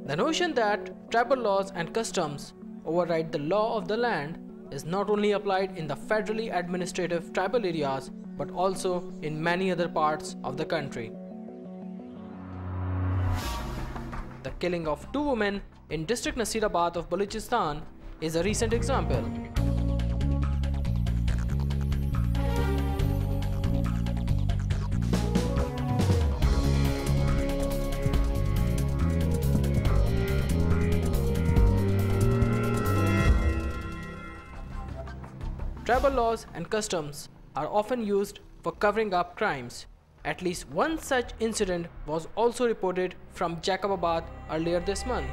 The notion that tribal laws and customs override the law of the land is not only applied in the federally administrative tribal areas but also in many other parts of the country. The killing of two women in district Nasirabad of Balochistan is a recent example. Tribal laws and customs are often used for covering up crimes. At least one such incident was also reported from Jacobabad earlier this month.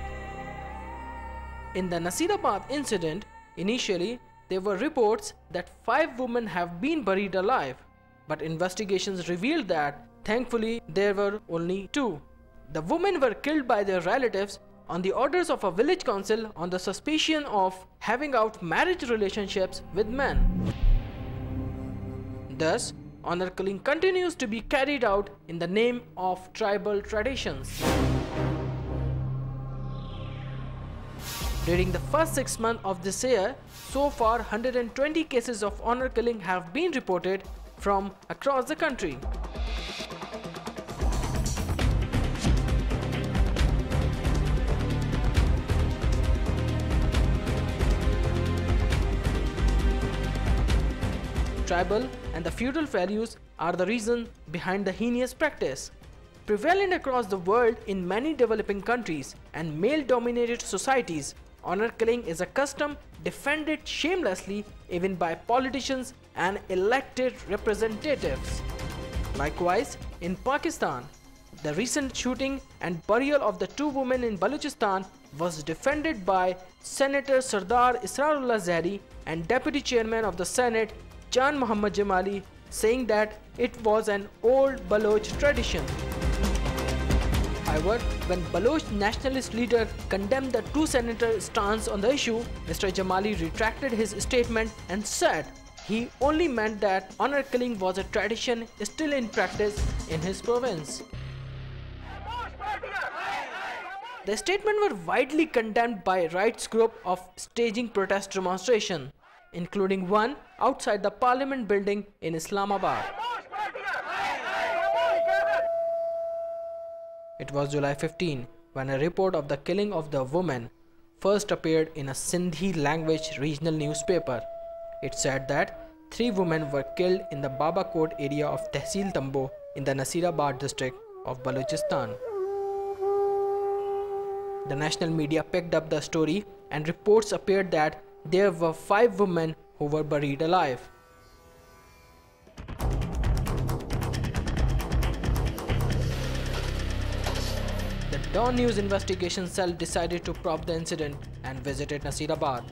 In the Nasirabad incident, initially there were reports that 5 women have been buried alive, but investigations revealed that thankfully there were only 2. The women were killed by their relatives on the orders of a village council on the suspicion of having out marriage relationships with men. Thus, honor killing continues to be carried out in the name of tribal traditions. During the first 6 months of this year, so far 120 cases of honor killing have been reported from across the country. Tribal and the feudal values are the reason behind the heinous practice. Prevalent across the world in many developing countries and male-dominated societies, honor killing is a custom defended shamelessly even by politicians and elected representatives. Likewise, in Pakistan, the recent shooting and burial of the 2 women in Balochistan was defended by Senator Sardar Israrullah Zahri and Deputy Chairman of the Senate Jan Muhammad Jamali, saying that it was an old Baloch tradition. However, when Baloch nationalist leader condemned the 2 senators' stance on the issue, Mr. Jamali retracted his statement and said he only meant that honor killing was a tradition still in practice in his province. The statement were widely condemned by rights group of staging protest demonstration, including one outside the Parliament building in Islamabad. It was July 15 when a report of the killing of the woman first appeared in a Sindhi language regional newspaper. It said that 3 women were killed in the Babakot area of Tehsil Tambo in the Nasirabad district of Balochistan. The national media picked up the story and reports appeared that there were 5 women who were buried alive. The Dawn News investigation cell decided to probe the incident and visited Nasirabad.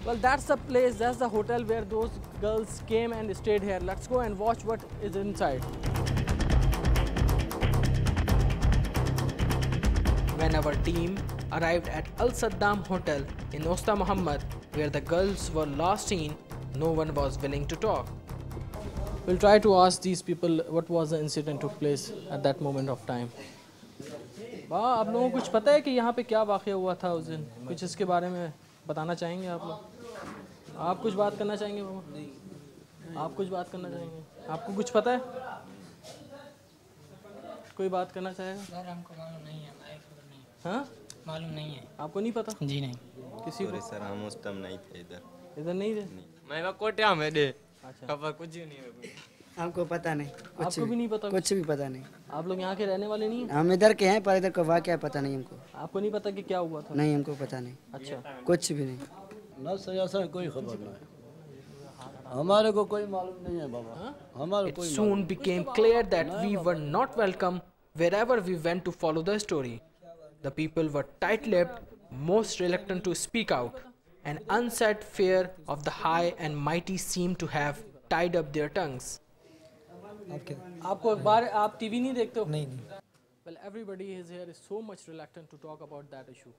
Well, that's the place, that's the hotel where those girls came and stayed here. Let's go and watch what is inside. When our team arrived at Al Saddam Hotel in Osta Muhammad, where the girls were last seen, no one was willing to talk. We'll try to ask these people what was the incident took place at that moment of time. आप लोगों को कुछ पता है कि यहाँ पे क्या वाक़या हुआ था उस दिन? कुछ इसके बारे में बताना चाहेंगे आप लोग? आप कुछ बात करना चाहेंगे बाबा? आप कुछ बात करना चाहेंगे? आपको कुछ पता है? कोई बात करना चाहेगा? सर हमको मालूम नहीं है, हाँ? मालूम नहीं है। आपको नहीं पता? जी नहीं। किसी को? सर हम उस टाइम नहीं थे इधर। इधर नहीं थे? मैं वो कोटिया में दे। अच्छा। खबर कुछ नहीं है। हमको पता नहीं। आपको भी नहीं पता? कुछ भी पता नहीं। आप लोग यहाँ के रहने वाले नहीं हैं? हम इधर के हैं पर इधर का वाक़या पता नहीं हमको। आपको नहीं पता कि क्या हुआ था? नहीं हमको पता नहीं। अच्छा। कुछ भी नहीं। ना सर ऐसा कोई खबर नहीं। हमारे को कोई मालूम नहीं है बाबा। हमारे को soon became clear that we were not welcome wherever we went to follow the story. The people were tight-lipped, most reluctant to speak out. An unsaid fear of the high and mighty seemed to have tied up their tongues. आपको बार आप TV नहीं देखते हो? नहीं। Well, everybody is here is so much reluctant to talk about that issue.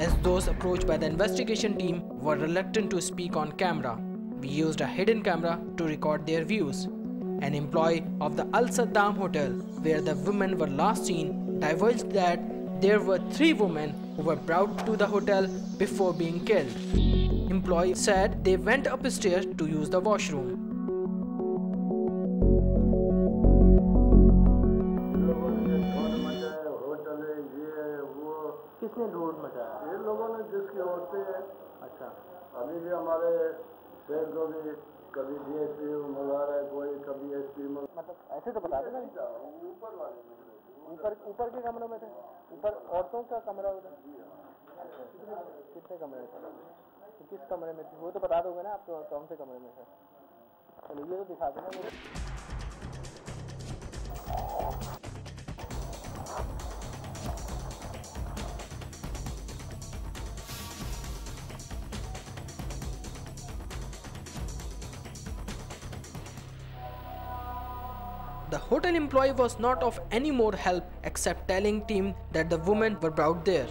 as those approached by the investigation team were reluctant to speak on camera. We used a hidden camera to record their views. An employee of the Al Saddam Hotel, where the women were last seen, divulged that there were 3 women who were brought to the hotel before being killed. Employee said they went upstairs to use the washroom. किसने ढूंढ मचाया? ये लोगों ने जिसकी औरतें हैं। अच्छा, अभी भी हमारे शहर को भी कभी DSP मंगा रहा है, कोई कभी SP मतलब ऐसे तो बता देना। ऊपर वाले ऊपर के कमरों में थे? ऊपर औरतों का कमरा उधर? कितने कमरे थे? तो किस कमरे में थे वो तो बता दोगे ना आप, तो कौन से कमरे में थे? चलो ये तो दिखा देना मुझे। The hotel employee was not of any more help except telling team that the women were brought there.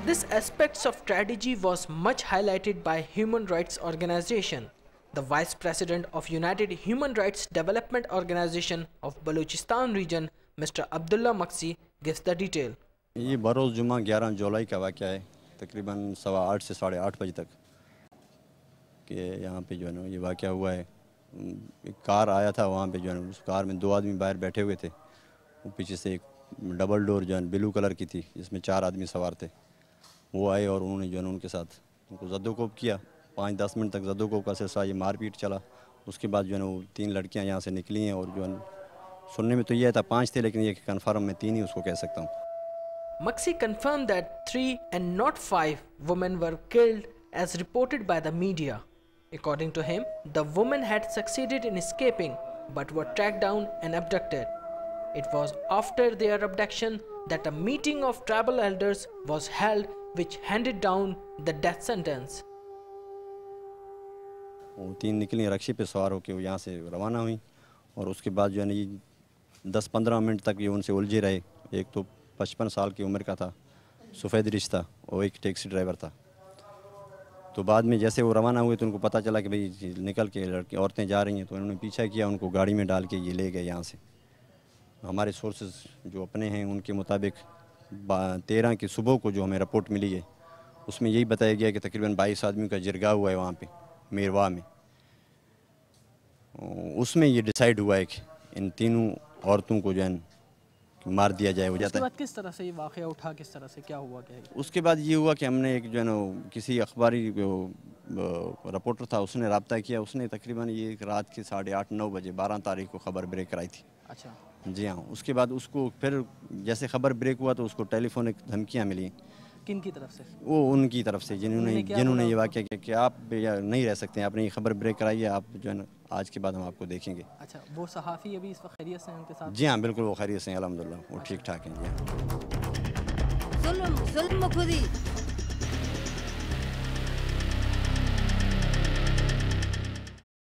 This aspects of tragedy was much highlighted by human rights organization. The Vice President of United Human Rights Development Organization of Balochistan region, Mr. Abdullah Maksi, gives the detail. ये बरोज़ जुमा 11 जुलाई का वाक़या है, तकरीबन 8:15 से 8:30 बजे तक कि यहाँ पे जो है ना ये वाक़या हुआ है। एक कार आया था, वहाँ पे जो है ना उस कार में 2 आदमी बाहर बैठे हुए थे। वो पीछे से एक डबल डोर जो है ब्लू कलर की थी, जिसमें 4 आदमी सवार थे। वो आए और उन्होंने जो है उनके साथ उनको ज़द्दोकोब किया। 5-10 मिनट तक ज़द्दोकोब का सिलसिला ये मारपीट चला। उसके बाद जो है ना वो 3 लड़कियाँ यहाँ से निकली हैं और जो है सुनने में तो ये था 5 थे, लेकिन ये कन्फर्म मैं 3 ही उसको कह सकता हूँ। Maksi confirmed that 3 and not 5 women were killed as reported by the media. According to him, the women had succeeded in escaping but were tracked down and abducted. It was after their abduction that a meeting of tribal elders was held which handed down the death sentence. वो 3 निकली रक्शे पे सवार होकर वो यहाँ से रवाना हुई और उसके बाद जो है ना ये 10-15 मिनट तक ये उनसे उलझे रहे। एक तो 55 साल की उम्र का था, सफ़ेद रिश्ता, और एक टैक्सी ड्राइवर था। तो बाद में जैसे वो रवाना हुए तो उनको पता चला कि भाई निकल के लड़की औरतें जा रही हैं, तो उन्होंने पीछा किया, उनको गाड़ी में डाल के ये ले गए यहाँ से। हमारे सोर्सेज जो अपने हैं उनके मुताबिक 13 की सुबह को जो हमें रिपोर्ट मिली है उसमें यही बताया गया कि तकरीबन 22 आदमियों का जिरगा हुआ है वहाँ पे मेरवा में। उसमें ये डिसाइड हुआ है कि इन तीनों औरतों को जो है मार दिया जाए। हो जाता है किस तरह से ये वाक़या उठा, किस तरह से क्या हुआ? क्या उसके बाद ये हुआ कि हमने एक जो है ना किसी अखबारी रिपोर्टर था, उसने रब्ता किया। उसने तकरीबन ये रात के 8:30-9 बजे 12 तारीख को ख़बर ब्रेक कराई थी। अच्छा जी हाँ। उसके बाद उसको फिर जैसे ख़बर ब्रेक हुआ तो उसको टेलीफोनिक धमकियाँ मिली। किन की तरफ से? वो उनकी तरफ से जिन्होंने ये वाक़या किया कि आप नहीं रह सकते, आपने ये ख़बर ब्रेक कराई है, आप जो है ना आज के बाद हम आपको देखेंगे। अच्छा, वो सहाफ़ी अभी इस वक्त खैरियत से हैं उनके साथ? जी हाँ, बिल्कुल वो खैरियत से हैं, अल्हम्दुलिल्लाह, वो ठीक ठाक हैं। जी हाँ। जुल्म खुदी